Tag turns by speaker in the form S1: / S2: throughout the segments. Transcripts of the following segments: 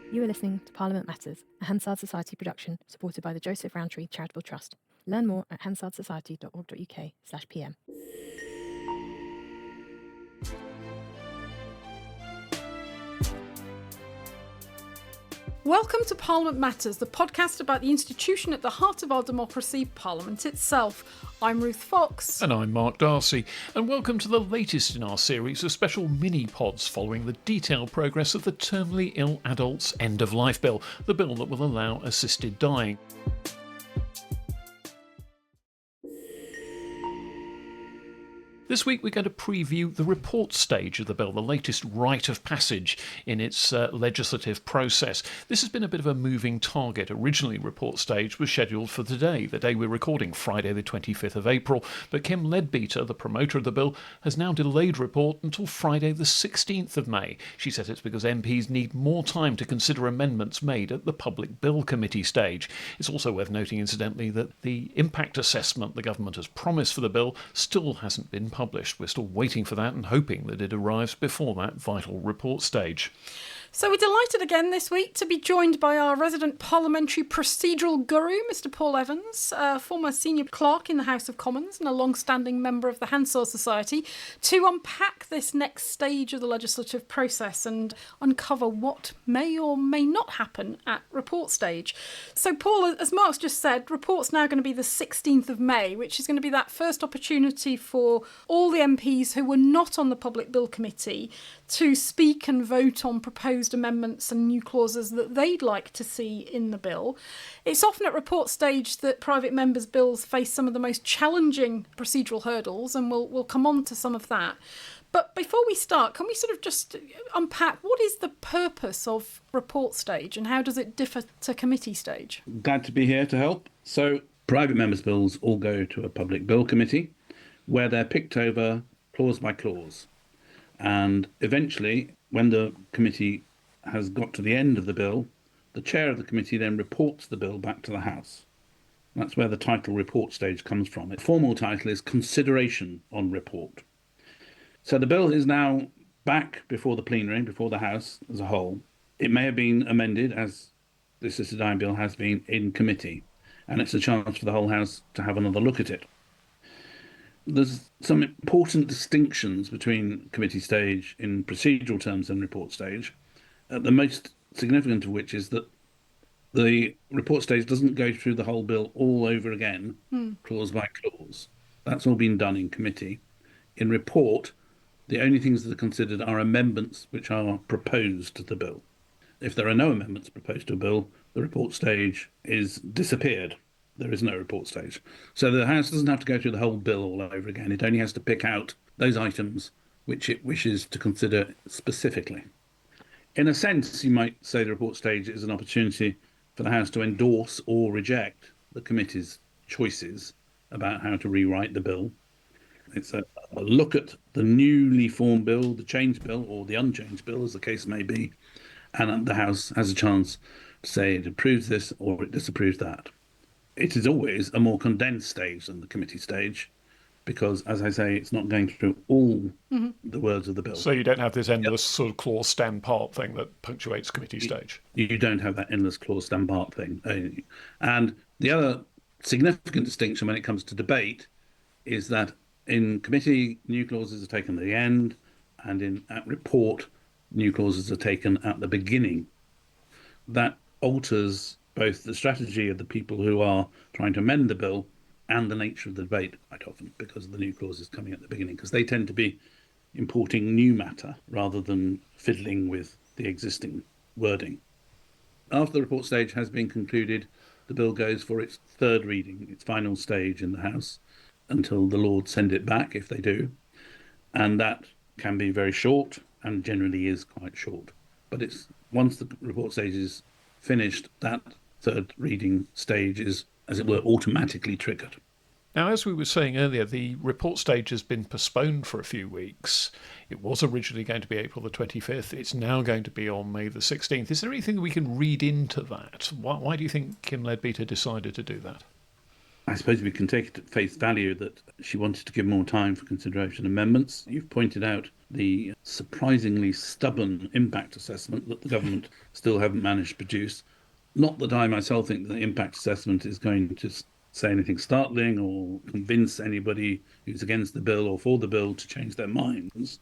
S1: You are listening to Parliament Matters, a Hansard Society production supported by the Joseph Rowntree Charitable Trust. Learn more at hansardsociety.org.uk/pm.
S2: Welcome to Parliament Matters, the podcast about the institution at the heart of our democracy, Parliament itself. I'm Ruth Fox.
S3: And I'm Mark Darcy. And welcome to the latest in our series of special mini-pods following the detailed progress of the Terminally Ill Adults End of Life Bill, the bill that will allow assisted dying. This week we're going to preview the report stage of the bill, the latest rite of passage in its legislative process. This has been a bit of a moving target. Originally, report stage was scheduled for today, the day we're recording, Friday the 25th of April, but Kim Leadbeater, the promoter of the bill, has now delayed report until Friday the 16th of May. She says it's because MPs need more time to consider amendments made at the Public Bill Committee stage. It's also worth noting, incidentally, that the impact assessment the government has promised for the bill still hasn't been published. We're still waiting for that and hoping that it arrives before that vital report stage.
S2: So we're delighted again this week to be joined by our resident parliamentary procedural guru, Mr. Paul Evans, former senior clerk in the House of Commons and a long-standing member of the Hansard Society, to unpack this next stage of the legislative process and uncover what may or may not happen at report stage. So Paul, as Mark's just said, report's now going to be the 16th of May, which is going to be that first opportunity for all the MPs who were not on the Public Bill Committee to speak and vote on proposed amendments and new clauses that they'd like to see in the bill. It's often at report stage that private members' bills face some of the most challenging procedural hurdles, and we'll come on to some of that. But before we start, can we sort of just unpack what is the purpose of report stage and how does it differ to committee stage?
S4: Glad to be here to help. So private members' bills all go to a Public Bill Committee where they're picked over clause by clause. And eventually, when the committee has got to the end of the bill, the chair of the committee then reports the bill back to the House. That's where the title report stage comes from. Its formal title is consideration on report. So the bill is now back before the plenary, before the House as a whole. It may have been amended, as the assisted dying bill has been, in committee, and it's a chance for the whole House to have another look at it. There's some important distinctions between committee stage in procedural terms and report stage, the most significant of which is that the report stage doesn't go through the whole bill all over again, clause by clause. That's all been done in committee. In report, the only things that are considered are amendments which are proposed to the bill. If there are no amendments proposed to a bill, the report stage is disappeared. There is no report stage. So the House doesn't have to go through the whole bill all over again. It only has to pick out those items which it wishes to consider specifically. In a sense, you might say the report stage is an opportunity for the House to endorse or reject the committee's choices about how to rewrite the bill. It's a look at the newly formed bill, the changed bill, or the unchanged bill, as the case may be, and the House has a chance to say it approves this or it disapproves that. It is always a more condensed stage than the committee stage because, as I say, it's not going through all the words of the bill.
S3: So you don't have this endless sort of clause stand part thing that punctuates committee stage.
S4: You don't have that endless clause stand part thing. And the other significant distinction when it comes to debate is that in committee, new clauses are taken at the end, and at report, new clauses are taken at the beginning. That alters both the strategy of the people who are trying to amend the bill and the nature of the debate quite often because of the new clauses coming at the beginning, because they tend to be importing new matter rather than fiddling with the existing wording. After the report stage has been concluded, the bill goes for its third reading, its final stage in the House, until the Lords send it back, if they do. And that can be very short and generally is quite short. But it's once the report stage is finished, that third reading stage is, as it were, automatically triggered.
S3: Now, as we were saying earlier, the report stage has been postponed for a few weeks. It was originally going to be April the 25th. It's now going to be on May the 16th. Is there anything we can read into that? Why do you think Kim Leadbeater decided to do that?
S4: I suppose we can take it at face value that she wanted to give more time for consideration of amendments. You've pointed out the surprisingly stubborn impact assessment that the government still haven't managed to produce. Not that I myself think the impact assessment is going to say anything startling or convince anybody who's against the bill or for the bill to change their minds,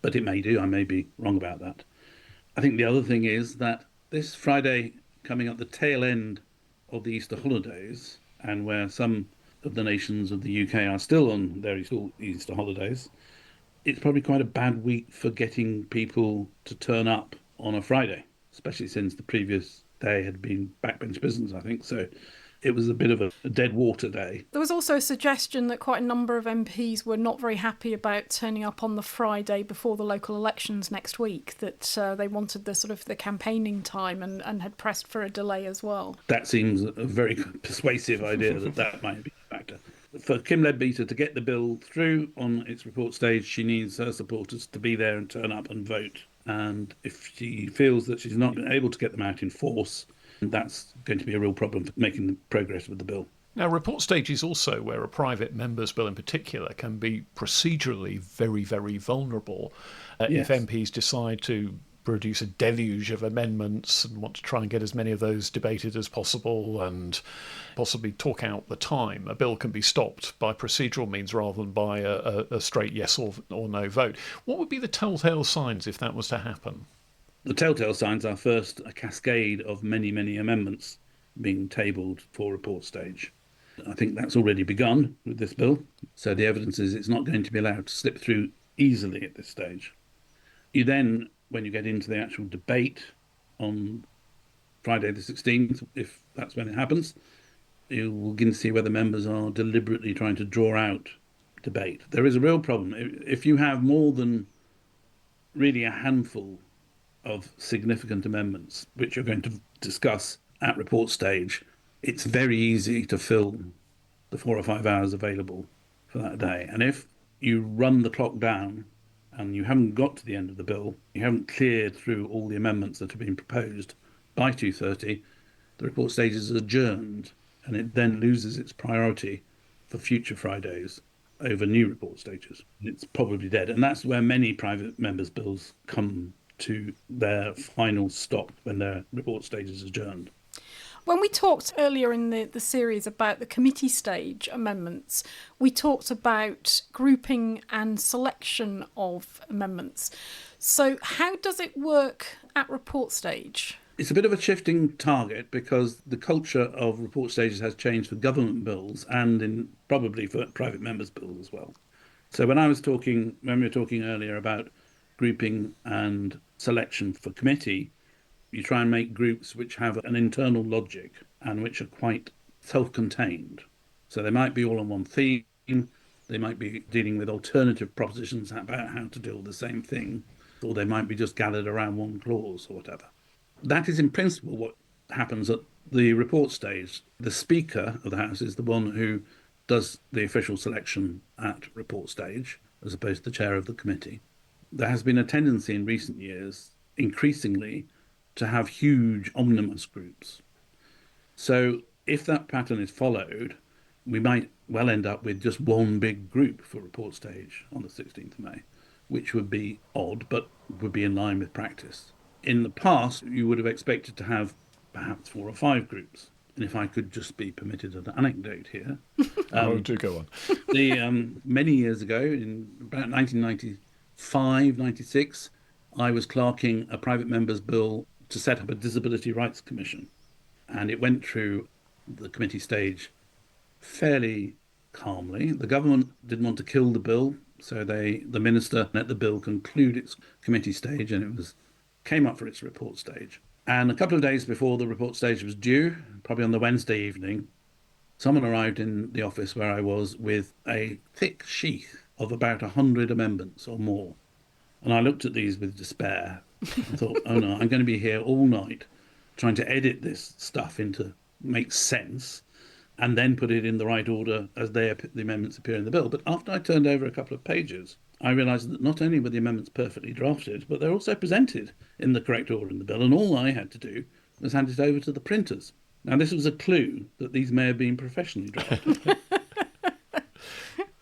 S4: but it may do. I may be wrong about that. I think the other thing is that this Friday, coming at the tail end of the Easter holidays, and where some of the nations of the UK are still on their Easter holidays, it's probably quite a bad week for getting people to turn up on a Friday, especially since the previous day had been backbench business, I think. So it was a bit of a dead water day.
S2: There was also a suggestion that quite a number of MPs were not very happy about turning up on the Friday before the local elections next week, that they wanted the sort of the campaigning time and had pressed for a delay as well.
S4: That seems a very persuasive idea that might be a factor. For Kim Leadbeater to get the bill through on its report stage, she needs her supporters to be there and turn up and vote. And if she feels that she's not able to get them out in force, that's going to be a real problem for making the progress with the bill.
S3: Now, report stage is also where a private member's bill in particular can be procedurally very, very vulnerable.
S4: Yes.
S3: If MPs decide to produce a deluge of amendments and want to try and get as many of those debated as possible and possibly talk out the time, a bill can be stopped by procedural means rather than by a straight yes or no vote. What would be the telltale signs if that was to happen?
S4: The telltale signs are first a cascade of many, many amendments being tabled for report stage. I think that's already begun with this bill. So the evidence is it's not going to be allowed to slip through easily at this stage. You then, when you get into the actual debate on Friday the 16th, if that's when it happens, you will begin to see whether members are deliberately trying to draw out debate. There is a real problem. If you have more than really a handful of significant amendments, which you're going to discuss at report stage, it's very easy to fill the 4 or 5 hours available for that day. And if you run the clock down and you haven't got to the end of the bill, you haven't cleared through all the amendments that have been proposed by 2:30, the report stage is adjourned, and it then loses its priority for future Fridays over new report stages. It's probably dead. And that's where many private members' bills come to their final stop when their report stage is adjourned.
S2: When we talked earlier in the series about the committee stage amendments, we talked about grouping and selection of amendments. So how does it work at report stage?
S4: It's a bit of a shifting target because the culture of report stages has changed for government bills and probably for private members' bills as well. So when we were talking earlier about grouping and selection for committee, you try and make groups which have an internal logic and which are quite self-contained. So they might be all on one theme, they might be dealing with alternative propositions about how to deal with the same thing, or they might be just gathered around one clause or whatever. That is in principle what happens at the report stage. The Speaker of the House is the one who does the official selection at report stage, as opposed to the chair of the committee. There has been a tendency in recent years, increasingly, to have huge omnibus groups. So if that pattern is followed, we might well end up with just one big group for report stage on the 16th of May, which would be odd, but would be in line with practice. In the past, you would have expected to have perhaps 4 or 5 groups. And if I could just be permitted an anecdote here.
S3: Do go on.
S4: Many years ago, in about 1995, 96, I was clerking a private member's bill to set up a Disability Rights Commission. And it went through the committee stage fairly calmly. The government didn't want to kill the bill, so the minister let the bill conclude its committee stage, and it came up for its report stage. And a couple of days before the report stage was due, probably on the Wednesday evening, someone arrived in the office where I was with a thick sheath of about 100 amendments or more. And I looked at these with despair and thought, oh no, I'm going to be here all night trying to edit this stuff into make sense and then put it in the right order as the amendments appear in the bill. But after I turned over a couple of pages, I realised that not only were the amendments perfectly drafted, but they're also presented in the correct order in the bill. And all I had to do was hand it over to the printers. Now, this was a clue that these may have been professionally drafted.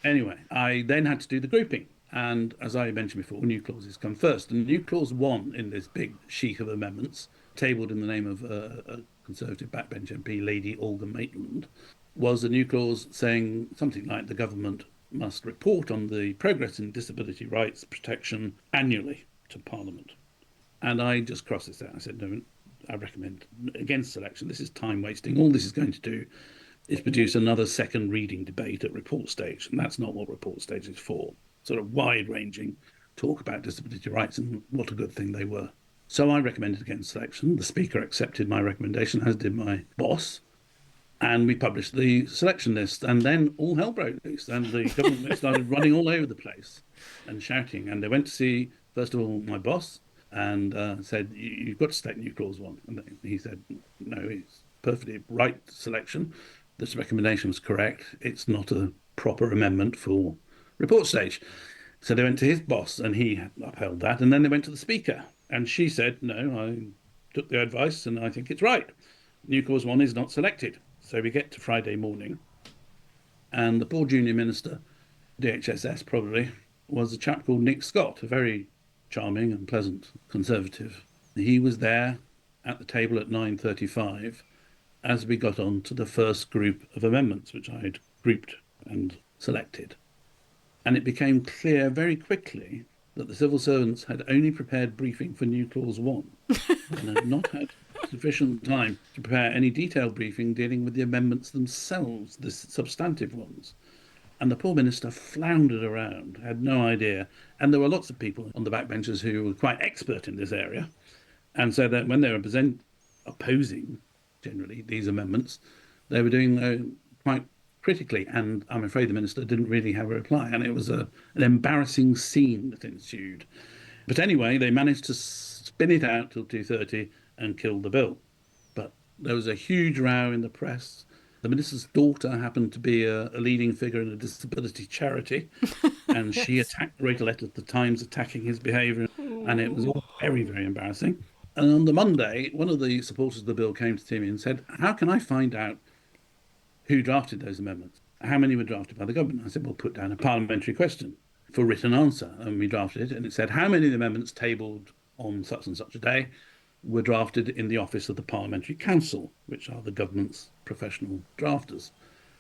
S4: Anyway, I then had to do the grouping. And as I mentioned before, new clauses come first. And new clause 1 in this big sheaf of amendments, tabled in the name of a Conservative backbench MP, Lady Olga Maitland, was a new clause saying something like the government must report on the progress in disability rights protection annually to Parliament. And I just crossed this out. I said, no, I recommend against selection. This is time wasting. All this is going to do is produce another second reading debate at report stage. And that's not what report stage is for. Sort of wide-ranging talk about disability rights and what a good thing they were. So I recommended against selection. The Speaker accepted my recommendation, as did my boss. And we published the selection list. And then all hell broke loose. And the government started running all over the place and shouting. And they went to see, first of all, my boss and said, you've got to select new clause 1. And he said, no, it's perfectly right selection. This recommendation was correct. It's not a proper amendment for report stage. So they went to his boss and he upheld that. And then they went to the Speaker and she said, no, I took their advice and I think it's right. New clause 1 is not selected. So we get to Friday morning and the poor junior minister, DHSS probably, was a chap called Nick Scott, a very charming and pleasant Conservative. He was there at the table at 9:35 as we got on to the first group of amendments, which I had grouped and selected. And it became clear very quickly that the civil servants had only prepared briefing for new clause 1 and had not had sufficient time to prepare any detailed briefing dealing with the amendments themselves, the substantive ones. And the poor minister floundered around, had no idea. And there were lots of people on the backbenches who were quite expert in this area. And so that when they were opposing, generally, these amendments, they were doing quite critically. And I'm afraid the minister didn't really have a reply. And it was an embarrassing scene that ensued. But anyway, they managed to spin it out till 2:30 and kill the bill. But there was a huge row in the press. The minister's daughter happened to be a leading figure in a disability charity, and
S2: Yes.
S4: she wrote a letter to the Times attacking his behaviour, and it was all very, very embarrassing. And on the Monday, one of the supporters of the bill came to me and said, how can I find out who drafted those amendments? How many were drafted by the government? I said, well, put down a parliamentary question for written answer. And we drafted it, and it said, how many of the amendments tabled on such and such a day were drafted in the office of the Parliamentary Council, which are the government's professional drafters.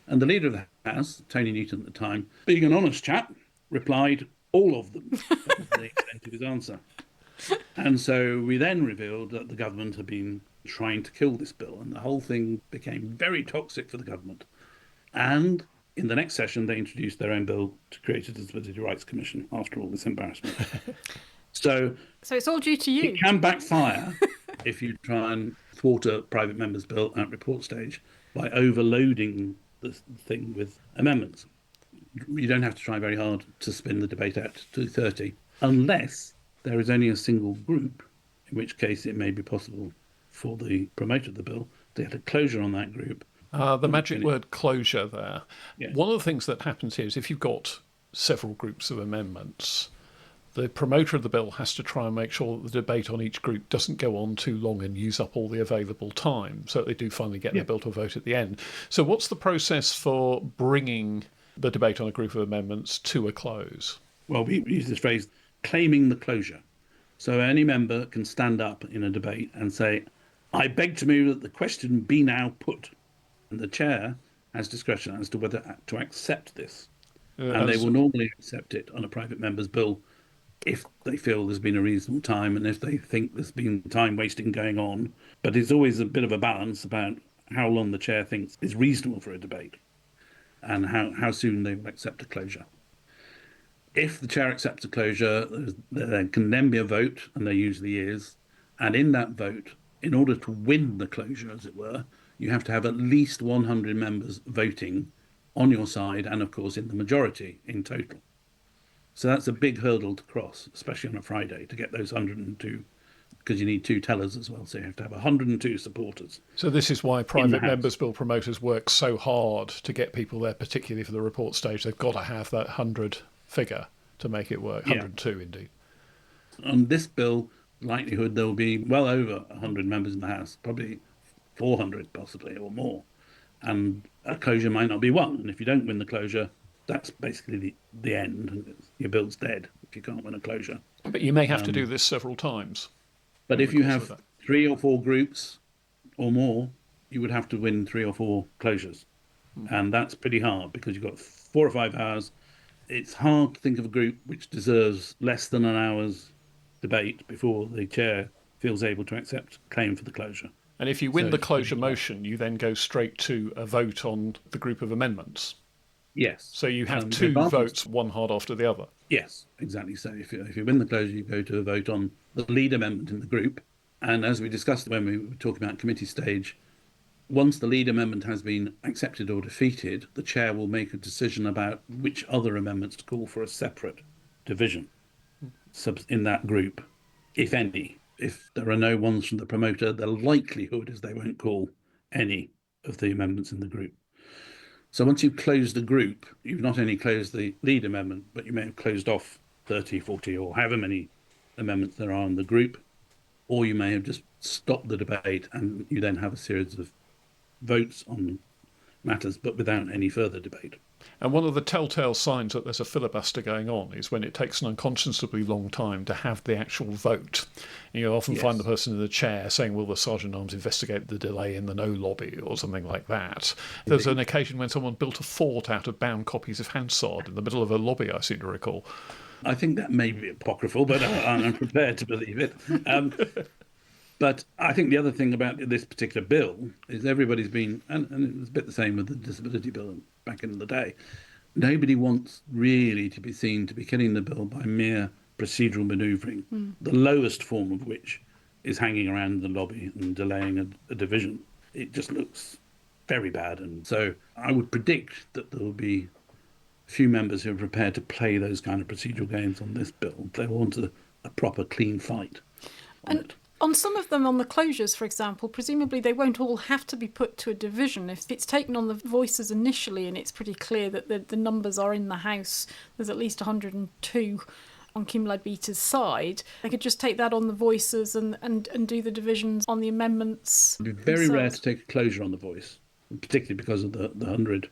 S4: And the leader of the House, Tony Newton at the time, being an honest chap, replied, all of them. That was the extent of his answer. And so we then revealed that the government had been trying to kill this bill, and the whole thing became very toxic for the government. And in the next session, they introduced their own bill to create a Disability Rights Commission after all this embarrassment. So
S2: it's all due to you.
S4: It can backfire if you try and thwart a private member's bill at report stage by overloading the thing with amendments. You don't have to try very hard to spin the debate out to 2:30, unless there is only a single group, in which case it may be possible for the promoter of the bill to get a closure on that group.
S3: The magic word closure there.
S4: Yeah.
S3: One of the things that happens here is if you've got several groups of amendments, the promoter of the bill has to try and make sure that the debate on each group doesn't go on too long and use up all the available time, so that they do finally get their bill to a vote at the end. So what's the process for bringing the debate on a group of amendments to a close?
S4: Well, we use this phrase, claiming the closure. So any member can stand up in a debate and say, I beg to move that the question be now put. And the chair has discretion as to whether to accept this. And they will normally accept it on a private member's bill if they feel there's been a reasonable time and if they think there's been time wasting going on. But it's always a bit of a balance about how long the chair thinks is reasonable for a debate and how soon they will accept a closure. If the chair accepts a closure, there can then be a vote, and there usually is. And in that vote, in order to win the closure, as it were, you have to have at least 100 members voting on your side and, of course, in the majority in total. So that's a big hurdle to cross, especially on a Friday, to get those 102, because you need 2 tellers as well. So you have to have 102 supporters.
S3: So this is why private members' bill promoters work so hard to get people there, particularly for the report stage. They've got to have that 100 figure to make it work, 102 indeed.
S4: On this bill, likelihood there will be well over 100 members in the House, probably 400 possibly or more. And a closure might not be won. And if you don't win the closure, that's basically the end. And your bill's dead if you can't win a closure.
S3: But you may have to do this several times.
S4: But if you have 3 or 4 groups or more, you would have to win 3 or 4 closures. And that's pretty hard because you've got 4 or 5 hours. It's hard to think of a group which deserves less than an hour's debate before the chair feels able to accept claim for the closure.
S3: And if you win the closure motion, you then go straight to a vote on the group of amendments.
S4: Yes.
S3: So you have 2 votes, one hard after the other.
S4: Yes, exactly. So if you win the closure, you go to a vote on the lead amendment in the group. And as we discussed when we were talking about committee stage, once the lead amendment has been accepted or defeated, the chair will make a decision about which other amendments to call for a separate division in that group, if any. If there are no ones from the promoter, the likelihood is they won't call any of the amendments in the group. So once you've closed the group, you've not only closed the lead amendment, but you may have closed off 30, 40, or however many amendments there are in the group, or you may have just stopped the debate and you then have a series of votes on matters, but without any further debate.
S3: And one of the telltale signs that there's a filibuster going on is when it takes an unconscionably long time to have the actual vote. And you often find the person in the chair saying, will the Sergeant-at-Arms investigate the delay in the no lobby or something like that. There's an occasion when someone built a fort out of bound copies of Hansard in the middle of a lobby, I seem to recall.
S4: I think that may be apocryphal, but I'm prepared to believe it. But I think the other thing about this particular bill is everybody's been, and it was a bit the same with the disability bill back in the day, nobody wants really to be seen to be killing the bill by mere procedural manoeuvring, the lowest form of which is hanging around the lobby and delaying a division. It just looks very bad. And so I would predict that there will be a few members who are prepared to play those kind of procedural games on this bill. They want a proper clean fight on it.
S2: On some of them, on the closures, for example, presumably they won't all have to be put to a division. If it's taken on the voices initially and it's pretty clear that the numbers are in the House, there's at least 102 on Kim Leadbeater's side, they could just take that on the voices and do the divisions on the amendments.
S4: It would be very rare to take a closure on the voice, particularly because of the 100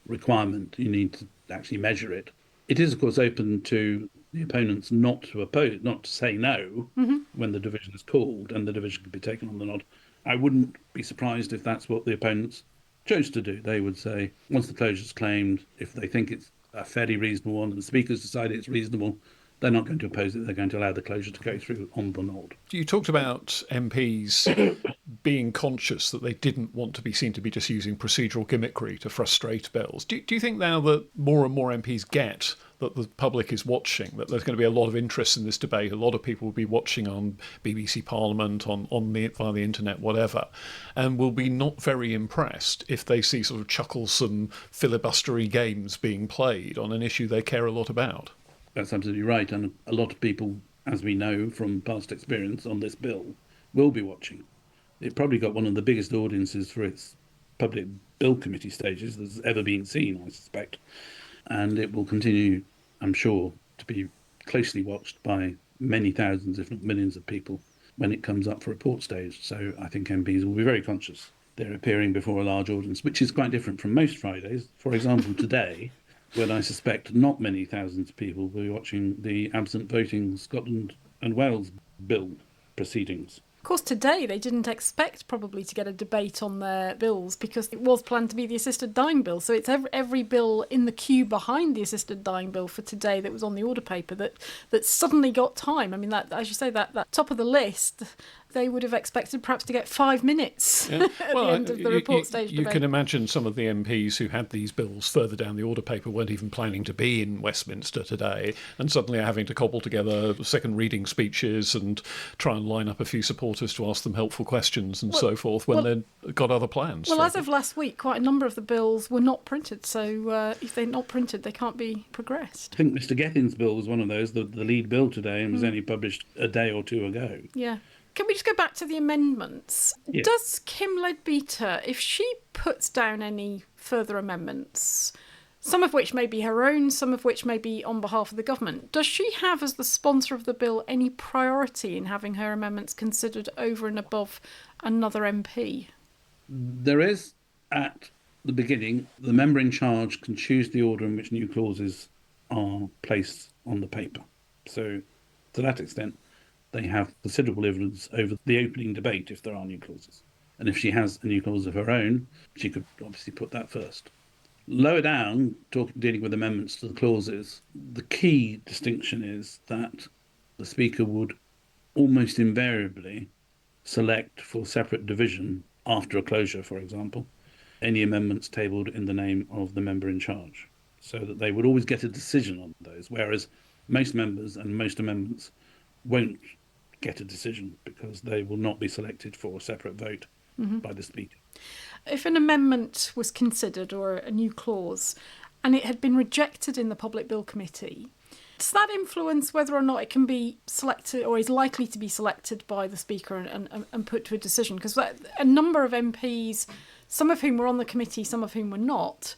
S4: requirement. You need to actually measure it. It is, of course, open to the opponents not to oppose, not to say no when the division is called, and the division could be taken on the nod. I wouldn't be surprised if that's what the opponents chose to do. They would say, once the closure is claimed, if they think it's a fairly reasonable one and the speakers decide it's reasonable, they're not going to oppose it. They're going to allow the closure to go through on the nod.
S3: You talked about MPs being conscious that they didn't want to be seen to be just using procedural gimmickry to frustrate bills. Do you think now that more and more MPs get that the public is watching, that there's going to be a lot of interest in this debate, a lot of people will be watching on BBC Parliament, via the internet, whatever, and will be not very impressed if they see sort of chucklesome filibustery games being played on an issue they care a lot about?
S4: That's absolutely right. And a lot of people, as we know from past experience on this bill, will be watching. It probably got one of the biggest audiences for its public bill committee stages that's ever been seen, I suspect. And it will continue, I'm sure, to be closely watched by many thousands, if not millions of people when it comes up for report stage. So I think MPs will be very conscious they're appearing before a large audience, which is quite different from most Fridays. For example, today, when I suspect not many thousands of people will be watching the absent voting Scotland and Wales bill proceedings.
S2: Of course, today they didn't expect probably to get a debate on their bills because it was planned to be the assisted dying bill. So it's every bill in the queue behind the assisted dying bill for today that was on the order paper that suddenly got time. I mean, that, as you say, that top of the list, they would have expected perhaps to get 5 minutes at the end of the report stage debate.
S3: You can imagine some of the MPs who had these bills further down the order paper weren't even planning to be in Westminster today, and suddenly are having to cobble together second reading speeches and try and line up a few supporters to ask them helpful questions and so forth when they've got other plans.
S2: Well, as of last week, quite a number of the bills were not printed, so if they're not printed, they can't be progressed.
S4: I think Mr Gethin's bill was one of those, the lead bill today, and was only published a day or two ago.
S2: Yeah. Can we just go back to the amendments?
S4: Yes.
S2: Does Kim Leadbeater, if she puts down any further amendments, some of which may be her own, some of which may be on behalf of the government, does she have, as the sponsor of the bill, any priority in having her amendments considered over and above another MP?
S4: There is, at the beginning, the member in charge can choose the order in which new clauses are placed on the paper. So, to that extent, they have considerable influence over the opening debate if there are new clauses. And if she has a new clause of her own, she could obviously put that first. Lower down, dealing with amendments to the clauses, the key distinction is that the Speaker would almost invariably select for separate division after a closure, for example, any amendments tabled in the name of the member in charge, so that they would always get a decision on those, whereas most members and most amendments won't get a decision because they will not be selected for a separate vote by the Speaker.
S2: If an amendment was considered or a new clause and it had been rejected in the Public Bill Committee, does that influence whether or not it can be selected or is likely to be selected by the Speaker and put to a decision? Because a number of MPs, some of whom were on the committee, some of whom were not,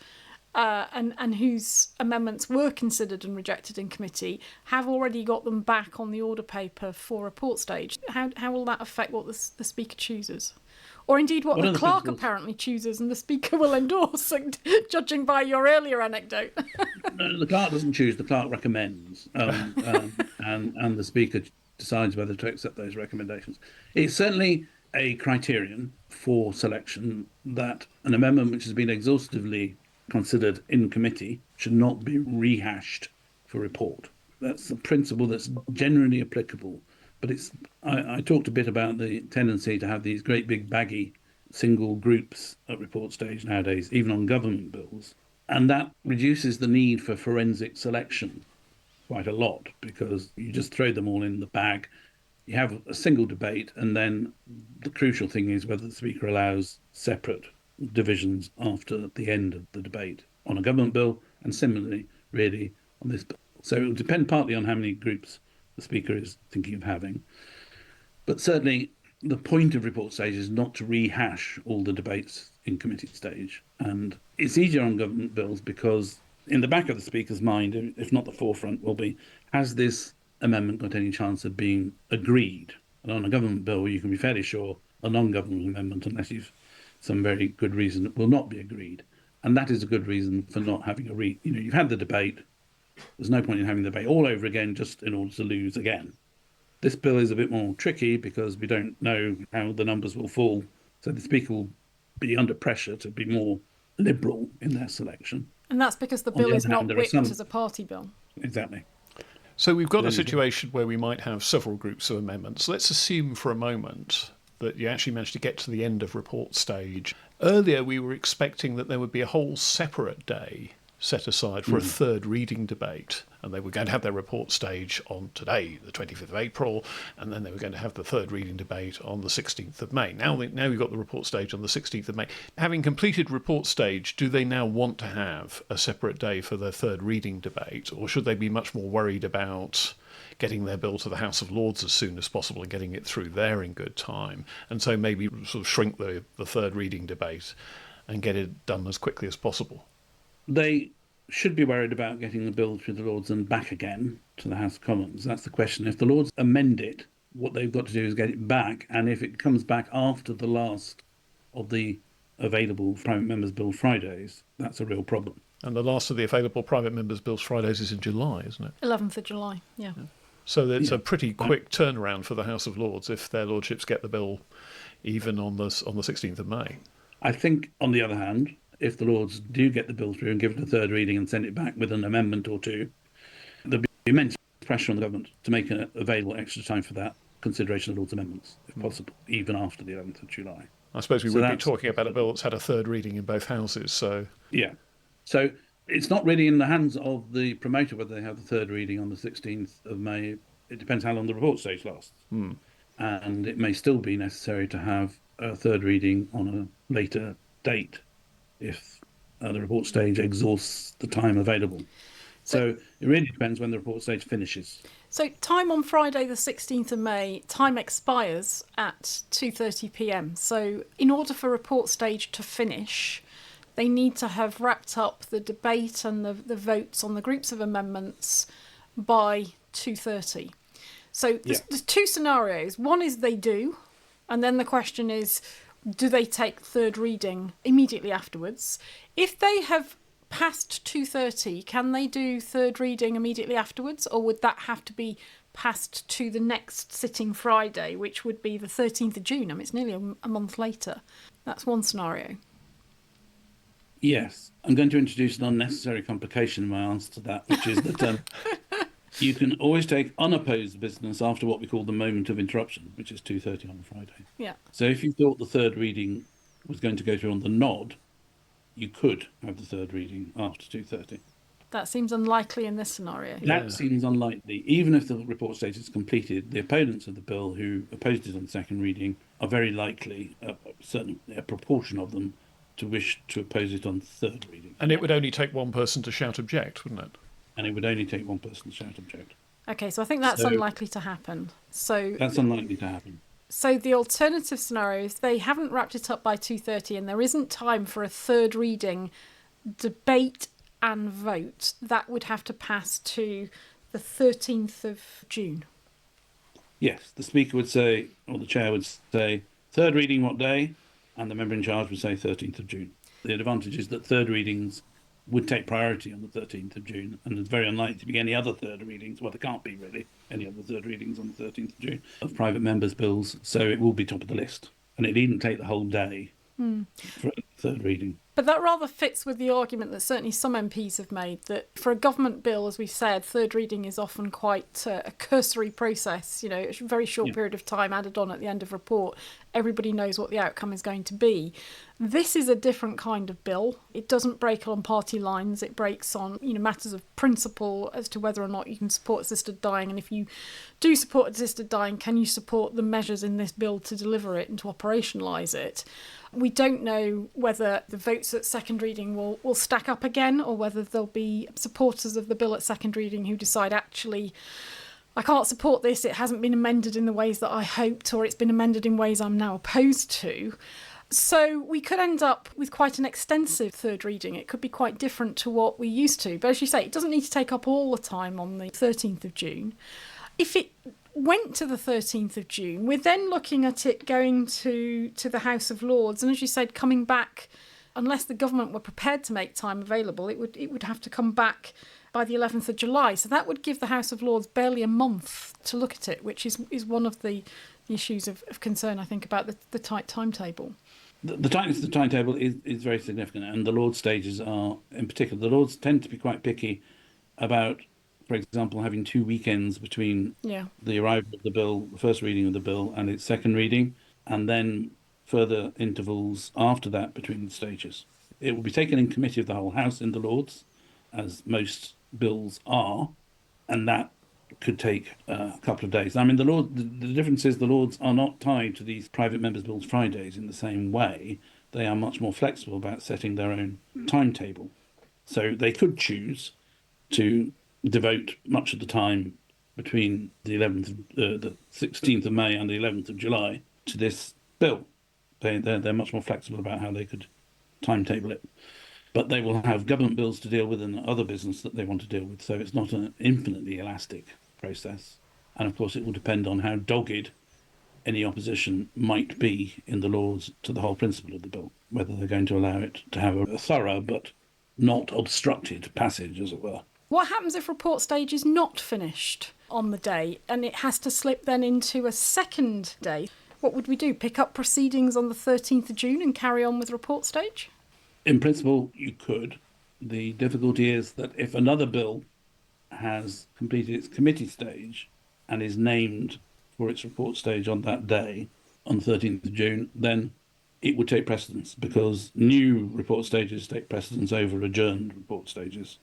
S2: and whose amendments were considered and rejected in committee, have already got them back on the order paper for report stage. How will that affect what the Speaker chooses? Or indeed what the clerk apparently chooses and the Speaker will endorse, judging by your earlier anecdote.
S4: No, the clerk doesn't choose, the clerk recommends, and the Speaker decides whether to accept those recommendations. It's certainly a criterion for selection that an amendment which has been exhaustively considered in committee should not be rehashed for report. That's a principle that's generally applicable. But I talked a bit about the tendency to have these great big baggy single groups at report stage nowadays, even on government bills. And that reduces the need for forensic selection quite a lot because you just throw them all in the bag. You have a single debate, and then the crucial thing is whether the Speaker allows separate divisions after the end of the debate on a government bill, and similarly, really, on this bill. So it will depend partly on how many groups the Speaker is thinking of having. But certainly the point of report stage is not to rehash all the debates in committee stage. And it's easier on government bills because in the back of the Speaker's mind, if not the forefront, will be, has this amendment got any chance of being agreed? And on a government bill, you can be fairly sure a non-government amendment, unless you've some very good reason, it will not be agreed. And that is a good reason for not having you've had the debate. There's no point in having the debate all over again just in order to lose again. This bill is a bit more tricky because we don't know how the numbers will fall. So the Speaker will be under pressure to be more liberal in their selection.
S2: And that's because the bill is not whipped as a party bill.
S4: Exactly.
S3: So we've got a situation where we might have several groups of amendments. Let's assume for a moment that you actually managed to get to the end of report stage. Earlier, we were expecting that there would be a whole separate day set aside for a third reading debate. And they were going to have their report stage on today, the 25th of April, and then they were going to have the third reading debate on the 16th of May. Now we've got the report stage on the 16th of May. Having completed report stage, do they now want to have a separate day for their third reading debate, or should they be much more worried about getting their bill to the House of Lords as soon as possible and getting it through there in good time, and so maybe sort of shrink the third reading debate and get it done as quickly as possible?
S4: They should be worried about getting the bill through the Lords and back again to the House of Commons. That's the question. If the Lords amend it, what they've got to do is get it back, and if it comes back after the last of the available private members' bill Fridays, that's a real problem.
S3: And the last of the available private members' bills Fridays is in July, isn't it?
S2: 11th of July, yeah.
S3: So it's a pretty quick turnaround for the House of Lords if their lordships get the bill even on the 16th of May.
S4: I think, on the other hand, if the Lords do get the bill through and give it a third reading and send it back with an amendment or two, there'll be immense pressure on the government to make available extra time for that consideration of Lords' amendments, if possible, even after the 11th of July.
S3: I suppose we would be talking about a bill that's had a third reading in both houses, so...
S4: Yeah. So it's not really in the hands of the promoter whether they have the third reading on the 16th of May. It depends how long the report stage lasts. And it may still be necessary to have a third reading on a later date if the report stage exhausts the time available. So it really depends when the report stage finishes.
S2: So time on Friday the 16th of May, time expires at 2:30 p.m. So in order for report stage to finish, they need to have wrapped up the debate and the votes on the groups of amendments by 2:30. So there's two scenarios. One is they do, and then the question is, do they take third reading immediately afterwards? If they have passed 2:30, can they do third reading immediately afterwards, or would that have to be passed to the next sitting Friday, which would be the 13th of June? I mean, it's nearly a month later. That's one scenario.
S4: Yes, I'm going to introduce an unnecessary complication in my answer to that, which is that you can always take unopposed business after what we call the moment of interruption, which is 2:30 on a Friday.
S2: Yeah.
S4: So if you thought the third reading was going to go through on the nod, you could have the third reading after 2:30.
S2: That seems unlikely in this scenario.
S4: That seems unlikely. Even if the report stage is completed, the opponents of the bill who opposed it on second reading are very likely, certainly a proportion of them, to wish to oppose it on third reading.
S3: And it would only take one person to shout object, wouldn't it?
S4: And it would only take one person to shout object.
S2: Okay, so I think that's unlikely to happen. So
S4: that's unlikely to happen.
S2: So the alternative scenario is they haven't wrapped it up by 2:30 and there isn't time for a third reading, debate and vote. That would have to pass to the 13th of June.
S4: Yes, the Speaker would say, or the Chair would say, third reading what day? And the member in charge would say 13th of June. The advantage is that third readings would take priority on the 13th of June, and there's very unlikely to be any other third readings. Well, there can't be really any other third readings on the 13th of June of private members' bills, so it will be top of the list. And it needn't take the whole day for a third reading.
S2: But that rather fits with the argument that certainly some MPs have made, that for a government bill, as we've said, third reading is often quite a cursory process, a very short period of time added on at the end of report. Everybody knows what the outcome is going to be. This is a different kind of bill. It doesn't break on party lines. It breaks on matters of principle as to whether or not you can support assisted dying. And if you do support assisted dying, can you support the measures in this bill to deliver it and to operationalise it? We don't know whether the votes at second reading will stack up again, or whether there'll be supporters of the bill at second reading who decide, actually, I can't support this, it hasn't been amended in the ways that I hoped, or it's been amended in ways I'm now opposed to. So we could end up with quite an extensive third reading. It could be quite different to what we used to. But as you say, it doesn't need to take up all the time on the 13th of June. If it went to the 13th of June, we're then looking at it going to the House of Lords. And as you said, coming back, unless the government were prepared to make time available, it would have to come back by the 11th of July. So that would give the House of Lords barely a month to look at it, which is one of the issues of concern, I think, about the tight timetable.
S4: The tightness of the timetable is very significant, and the Lords stages are, in particular, the Lords tend to be quite picky about, for example, having 2 weekends between the arrival of the bill, the first reading of the bill, and its second reading, and then further intervals after that between the stages. It will be taken in committee of the whole House in the Lords, as most bills are, and that could take a couple of days. I mean, the difference is the Lords are not tied to these private members' bills Fridays in the same way. They are much more flexible about setting their own timetable. So they could choose to devote much of the time between the 16th of May and the 11th of July to this bill. They're much more flexible about how they could timetable it. But they will have government bills to deal with and other business that they want to deal with. So it's not an infinitely elastic process. And of course, it will depend on how dogged any opposition might be in the Lords to the whole principle of the bill, whether they're going to allow it to have a thorough but not obstructed passage, as it were.
S2: What happens if report stage is not finished on the day and it has to slip then into a second day? What would we do? Pick up proceedings on the 13th of June and carry on with report stage?
S4: In principle, you could. The difficulty is that if another bill has completed its committee stage and is named for its report stage on that day, on the 13th of June, then it would take precedence, because new report stages take precedence over adjourned report stages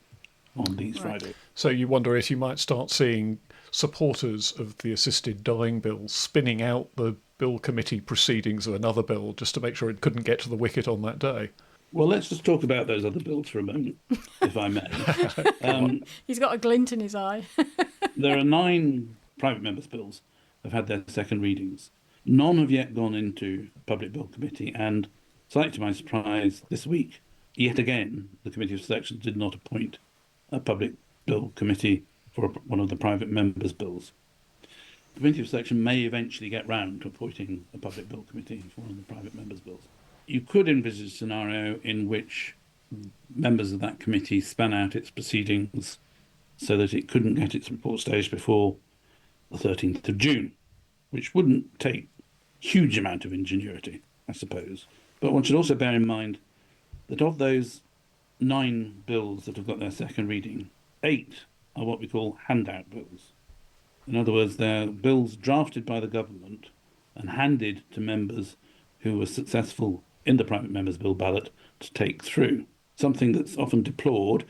S4: on these Fridays.
S3: So you wonder if you might start seeing supporters of the assisted dying bill spinning out the bill committee proceedings of another bill just to make sure it couldn't get to the wicket on that day.
S4: Well, let's just talk about those other bills for a moment, if I may.
S2: He's got a glint in his eye.
S4: There are 9 private members' bills that have had their second readings. None have yet gone into Public Bill Committee, and slightly to my surprise, this week, yet again, the Committee of Selection did not appoint a Public Bill Committee for one of the private members' bills. the Committee of Selection may eventually get round to appointing a public bill committee for one of the private members' bills. You could envisage a scenario in which members of that committee span out its proceedings so that it couldn't get its report stage before the 13th of June, which wouldn't take a huge amount of ingenuity, I suppose. But one should also bear in mind that of those 9 bills that have got their second reading, 8 are what we call handout bills. In other words, they're bills drafted by the government and handed to members who were successful in the private members' bill ballot to take through. Something that's often deplored.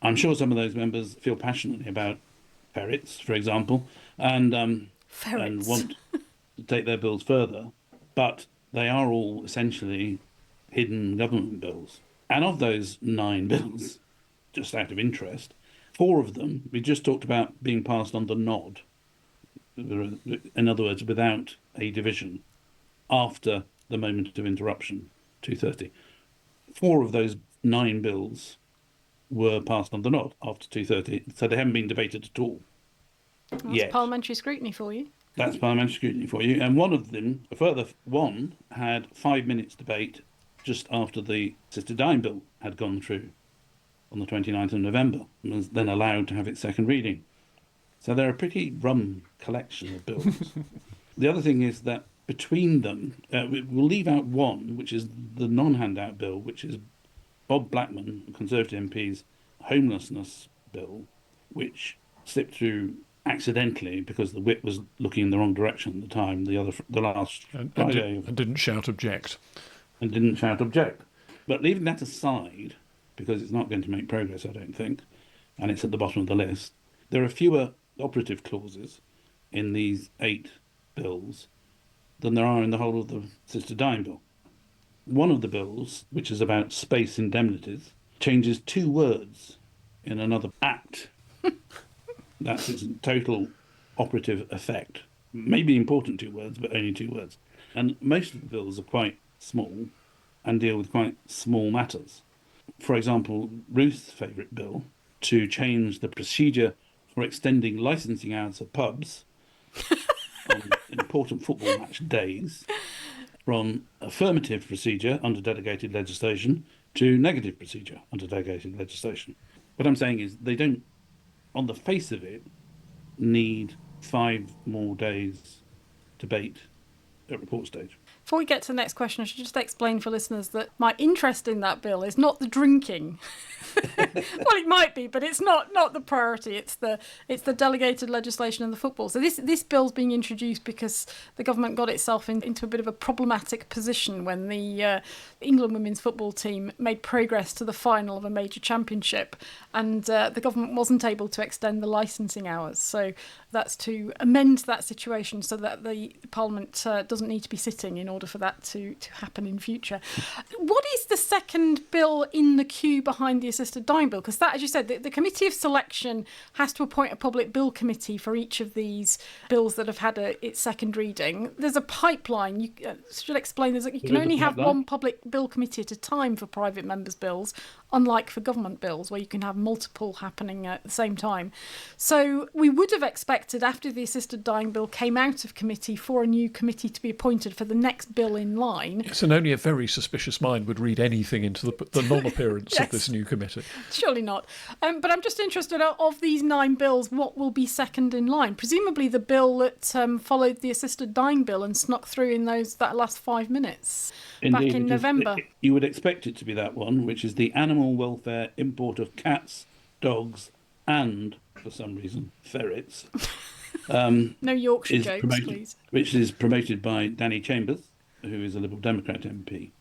S4: I'm sure some of those members feel passionately about ferrets, for example, and want to take their bills further, but they are all essentially hidden government bills. And of those 9 bills, just out of interest, 4 of them we just talked about being passed on the nod. In other words, without a division, after the moment of interruption, 2:30. 4 of those 9 bills were passed on the nod after 2:30, so they haven't been debated at all.
S2: That's parliamentary scrutiny for you.
S4: That's parliamentary scrutiny for you. And one of them, a further one, had 5 minutes debate just after the assisted dying bill had gone through on the 29th of November and was then allowed to have its second reading. So they're a pretty rum collection of bills. The other thing is that between them, we'll leave out one, which is the non-handout bill, which is Bob Blackman, Conservative MP's homelessness bill, which slipped through accidentally because the whip was looking in the wrong direction at the time, the last Friday.
S3: And didn't shout object.
S4: And didn't shout object. But leaving that aside, because it's not going to make progress, I don't think, and it's at the bottom of the list, there are fewer operative clauses in these 8 bills than there are in the whole of the assisted dying bill. One of the bills, which is about space indemnities, changes 2 words in another act. That's its total operative effect. Maybe important 2 words, but only 2 words. And most of the bills are quite small and deal with quite small matters. For example, Ruth's favourite bill, to change the procedure for extending licensing hours of pubs on important football match days from affirmative procedure under delegated legislation to negative procedure under delegated legislation. What I'm saying is they don't, on the face of it, need 5 more days debate at report stage.
S2: Before we get to the next question, I should just explain for listeners that my interest in that bill is not the drinking. Well, it might be, but it's not the priority. It's the delegated legislation and the football. So this bill's being introduced because the government got itself into a bit of a problematic position when the England women's football team made progress to the final of a major championship, and the government wasn't able to extend the licensing hours. So that's to amend that situation so that the Parliament doesn't need to be sitting in order for that to happen in future. What is the second bill in the queue behind the assisted dying bill? Because that, as you said, the Committee of Selection has to appoint a public bill committee for each of these bills that have had its second reading. There's a pipeline. You should explain. You can only have one public bill committee at a time for private members' bills, unlike for government bills where you can have multiple happening at the same time. So we would have expected, after the assisted dying bill came out of committee, for a new committee to be appointed for the next bill in line.
S3: Yes, and only a very suspicious mind would read anything into the non-appearance
S2: Yes.
S3: of this new committee.
S2: Surely not. But I'm just interested, of these 9 bills, what will be second in line? Presumably the bill that followed the assisted dying bill and snuck through in that last 5 minutes.
S4: Indeed,
S2: back in November.
S4: You would expect it to be that one, which is the animal welfare import of cats, dogs, and, for some reason, ferrets.
S2: No Yorkshire jokes, please.
S4: Which is promoted by Danny Chambers, who is a Liberal Democrat MP,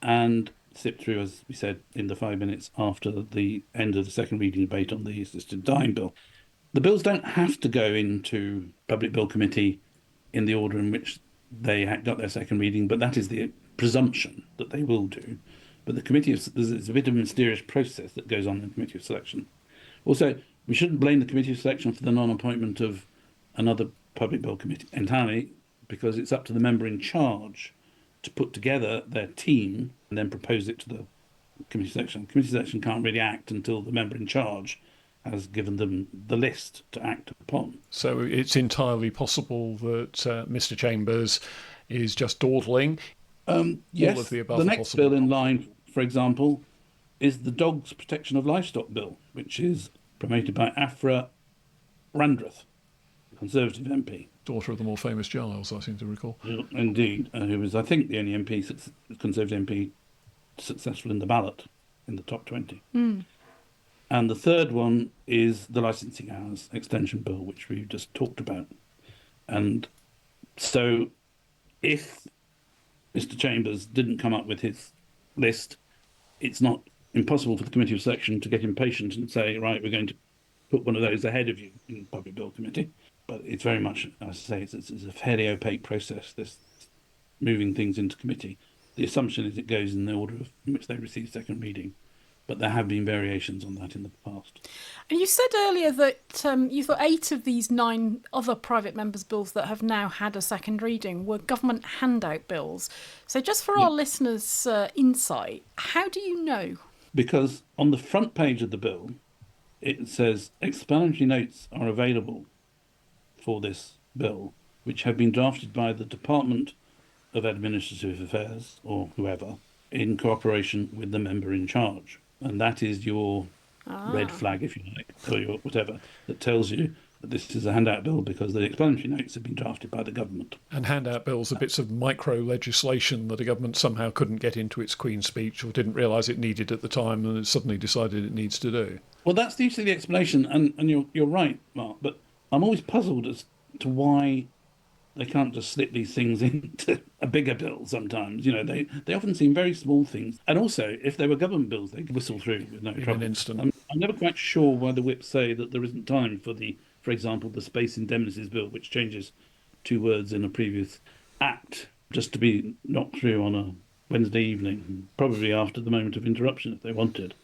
S4: and slipped through, as we said, in the 5 minutes after the end of the second reading debate on the assisted dying bill. The bills don't have to go into Public Bill Committee in the order in which they got their second reading, but that is the presumption that they will do. But there's a bit of a mysterious process that goes on in the Committee of Selection. Also, we shouldn't blame the Committee of Selection for the non-appointment of another Public Bill Committee entirely, because it's up to the member in charge to put together their team and then propose it to the Committee of Selection. The Committee of Selection can't really act until the member in charge has given them the list to act upon.
S3: So it's entirely possible that Mr. Chambers is just dawdling.
S4: Yes,
S3: All of the above
S4: the
S3: are
S4: next
S3: possible.
S4: bill in line, for example, is the Dogs Protection of Livestock Bill, which is promoted by Afra Randreth, Conservative MP.
S3: Daughter of the more famous Giles, I seem to recall.
S4: Indeed, who was, I think, the only Conservative MP successful in the ballot in the top 20. And the third one is the Licensing Hours Extension Bill, which we've just talked about. And so if Mr. Chambers didn't come up with his list, it's not impossible for the Committee of Selection to get impatient and say, right, we're going to put one of those ahead of you in the Public Bill Committee. But it's very much, as I say, it's a fairly opaque process, this moving things into committee. The assumption is it goes in the order in which they receive second reading. But there have been variations on that in the past.
S2: And you said earlier that you thought 8 of these 9 other private members' bills that have now had a second reading were government handout bills. So just for our listeners' insight, how do you know?
S4: Because on the front page of the bill, it says explanatory notes are available for this bill, which have been drafted by the Department of Administrative Affairs, or whoever, in cooperation with the member in charge. And that is your red flag, if you like, or your whatever, that tells you that this is a handout bill because the explanatory notes have been drafted by the government.
S3: And handout bills are bits of micro legislation that a government somehow couldn't get into its Queen's speech or didn't realise it needed at the time and it suddenly decided it needs to do.
S4: Well, that's usually the explanation, and you're right, Mark, but I'm always puzzled as to why they can't just slip these things into a bigger bill sometimes. You know, they often seem very small things. And also, if they were government bills, they could whistle through with no trouble.
S3: In an instant.
S4: I'm never quite sure why the whips say that there isn't time for example, the Space Indemnities Bill, which changes 2 words in a previous act, just to be knocked through on a Wednesday evening, probably after the moment of interruption if they wanted.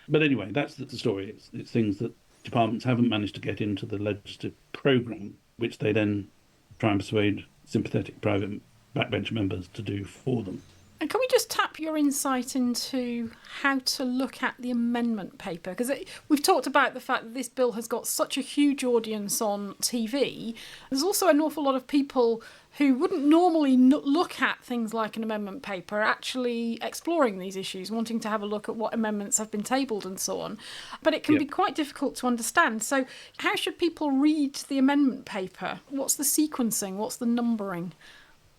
S4: But anyway, that's the story. It's things that departments haven't managed to get into the legislative programme, which they then try and persuade sympathetic private backbench members to do for them.
S2: And can we just tap your insight into how to look at the amendment paper? Because we've talked about the fact that this bill has got such a huge audience on TV. There's also an awful lot of people who wouldn't normally look at things like an amendment paper actually exploring these issues, wanting to have a look at what amendments have been tabled and so on. But it can be quite difficult to understand. So how should people read the amendment paper? What's the sequencing? What's the numbering?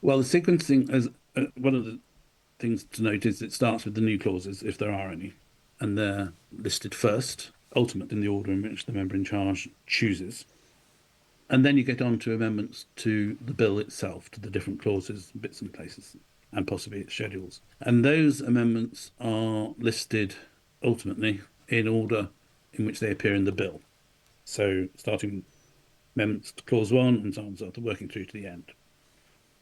S4: Well, the sequencing, as one of the things to note is it starts with the new clauses, if there are any, and they're listed first, ultimately in the order in which the member in charge chooses. And then you get on to amendments to the bill itself, to the different clauses, bits and places, and possibly its schedules. And those amendments are listed ultimately in order in which they appear in the bill. So starting amendments to clause 1 and so on and so on, working through to the end.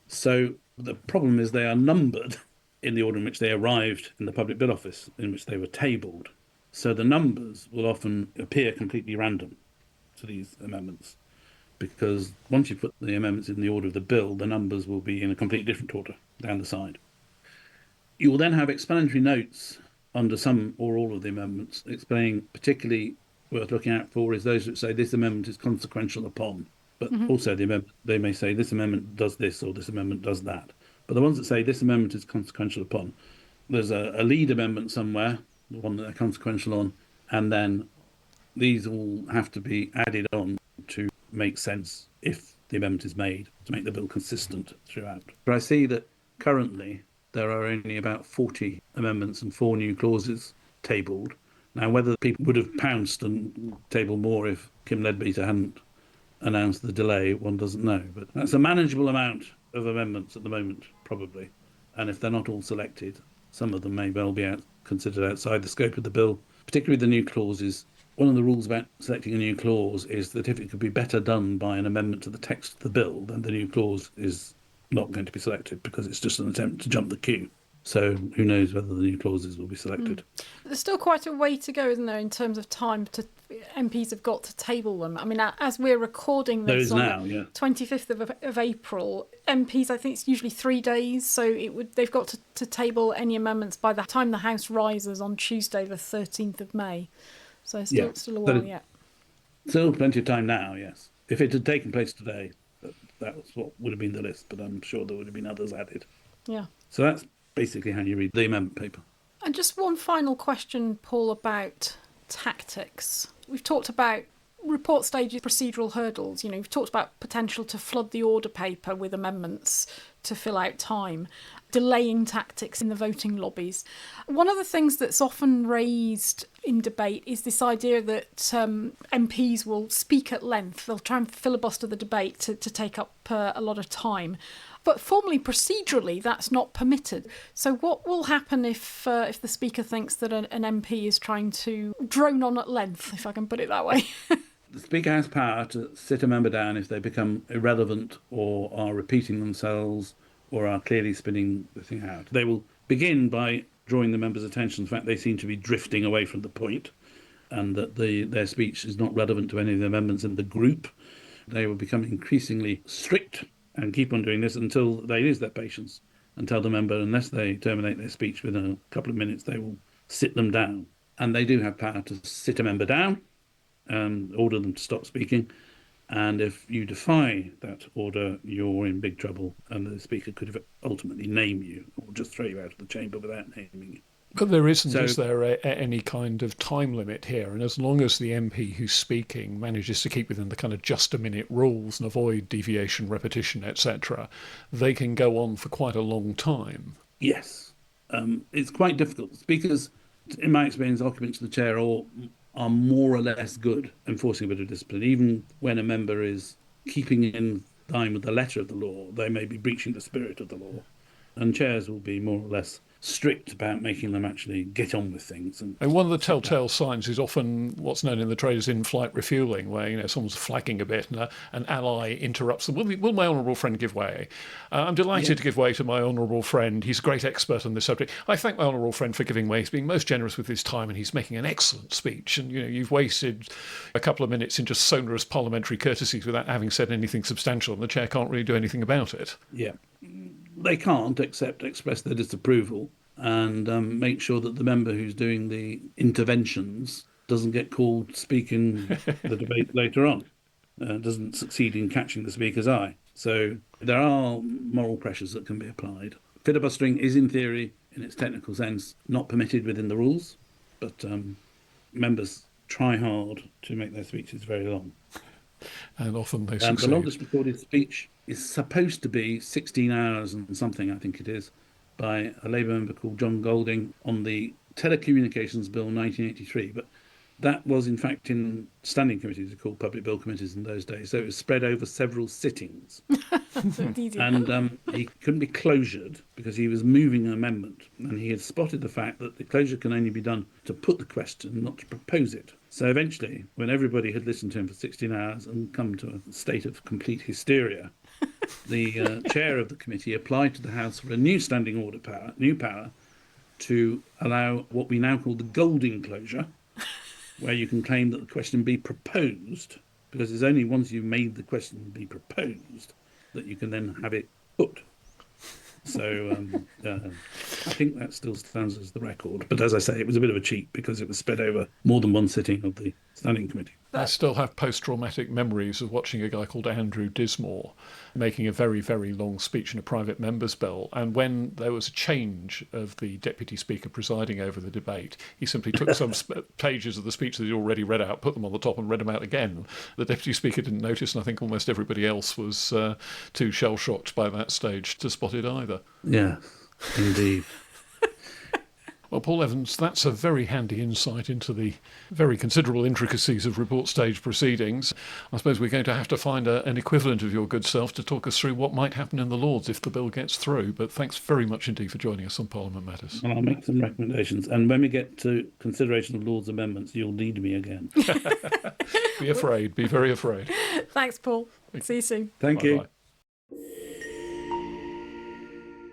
S4: So the problem is they are numbered in the order in which they arrived in the Public Bill Office, in which they were tabled. So the numbers will often appear completely random to these amendments, because once you put the amendments in the order of the bill, the numbers will be in a completely different order down the side. You will then have explanatory notes under some or all of the amendments, explaining particularly worth looking out for is those that say this amendment is consequential upon, but also the amendment, they may say this amendment does this or this amendment does that. But the ones that say this amendment is consequential upon, there's a lead amendment somewhere, the one that they're consequential on, and then these all have to be added on to make sense if the amendment is made, to make the bill consistent throughout. But I see that currently there are only about 40 amendments and 4 new clauses tabled. Now, whether people would have pounced and tabled more if Kim Leadbeater hadn't announced the delay, one doesn't know. But that's a manageable amount of amendments at the moment, probably. And if they're not all selected, some of them may well be considered outside the scope of the bill, particularly the new clauses. One of the rules about selecting a new clause is that if it could be better done by an amendment to the text of the bill, then the new clause is not going to be selected because it's just an attempt to jump the queue. So who knows whether the new clauses will be selected.
S2: There's still quite a way to go, isn't there, in terms of time to MPs have got to table them. I mean, as we're recording this on the 25th of April, MPs, I think it's usually 3 days, so they've got to table any amendments by the time the House rises on Tuesday the 13th of May. So still a while yet.
S4: Still plenty of time now, yes. If it had taken place today, that was what would have been the list, but I'm sure there would have been others added.
S2: Yeah.
S4: So that's basically how you read the amendment paper.
S2: And just one final question, Paul, about tactics. We've talked about report stages, procedural hurdles. We've talked about potential to flood the order paper with amendments to fill out time, delaying tactics in the voting lobbies. One of the things that's often raised in debate is this idea that MPs will speak at length. They'll try and filibuster the debate to take up a lot of time. But formally, procedurally, that's not permitted. So what will happen if the Speaker thinks that an MP is trying to drone on at length, if I can put it that way?
S4: The Speaker has power to sit a member down if they become irrelevant or are repeating themselves or are clearly spinning the thing out. They will begin by drawing the member's attention to the fact they seem to be drifting away from the point and that their speech is not relevant to any of the amendments in the group. They will become increasingly strict and keep on doing this until they lose their patience and tell the member, unless they terminate their speech within a couple of minutes, they will sit them down. And they do have power to sit a member down and order them to stop speaking. And if you defy that order, you're in big trouble, and the Speaker could ultimately name you or just throw you out of the chamber without naming you.
S3: But there isn't, is there, any kind of time limit here? And as long as the MP who's speaking manages to keep within the kind of just-a-minute rules and avoid deviation, repetition, etc., they can go on for quite a long time.
S4: Yes. It's quite difficult. Speakers, in my experience, occupants of the chair are more or less good enforcing a bit of discipline. Even when a member is keeping in line with the letter of the law, they may be breaching the spirit of the law. And chairs will be more or less strict about making them actually get on with things. And
S3: one of the telltale signs is often what's known in the trade as in-flight refuelling, where someone's flagging a bit and an ally interrupts them. Will my honourable friend give way? I'm delighted to give way to my honourable friend. He's a great expert on this subject. I thank my honourable friend for giving way. He's being most generous with his time and he's making an excellent speech. And you've wasted a couple of minutes in just sonorous parliamentary courtesies without having said anything substantial, and the chair can't really do anything about it.
S4: Yeah. They can't except express their disapproval and make sure that the member who's doing the interventions doesn't get called to speak in the debate later on, doesn't succeed in catching the Speaker's eye. So there are moral pressures that can be applied. Filibustering is, in theory, in its technical sense, not permitted within the rules, but members try hard to make their speeches very long.
S3: And often they succeed.
S4: And the longest recorded speech is supposed to be 16 hours and something, I think it is, by a Labour member called John Golding on the Telecommunications Bill 1983. But that was, in fact, in standing committees, called public bill committees in those days. So it was spread over several sittings. And he couldn't be closured because he was moving an amendment. And he had spotted the fact that the closure can only be done to put the question, not to propose it. So eventually, when everybody had listened to him for 16 hours and come to a state of complete hysteria, the chair of the committee applied to the House for a new standing order power to allow what we now call the Golding closure, where you can claim that the question be proposed, because it's only once you've made the question be proposed that you can then have it put. So I think that still stands as the record. But as I say, it was a bit of a cheat because it was spread over more than one sitting of the standing committee.
S3: I still have post-traumatic memories of watching a guy called Andrew Dismore making a very, very long speech in a private member's bill. And when there was a change of the deputy speaker presiding over the debate, he simply took some pages of the speech that he'd already read out, put them on the top and read them out again. The deputy speaker didn't notice, and I think almost everybody else was too shell-shocked by that stage to spot it either.
S4: Yeah, indeed.
S3: Well, Paul Evans, that's a very handy insight into the very considerable intricacies of report stage proceedings. I suppose we're going to have to find an equivalent of your good self to talk us through what might happen in the Lords if the bill gets through. But thanks very much indeed for joining us on Parliament Matters.
S4: And I'll make some recommendations. And when we get to consideration of Lords' amendments, you'll need me again.
S3: Be afraid. Be very afraid.
S2: Thanks, Paul. See you soon.
S4: Thank
S3: Bye-bye.
S4: you.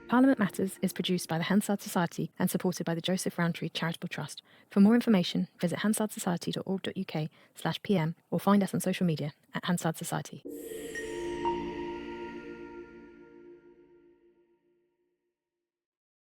S1: Parliament Matters is produced by the Hansard Society and supported by the Joseph Rowntree Charitable Trust. For more information, visit hansardsociety.org.uk/pm or find us on social media at Hansard Society.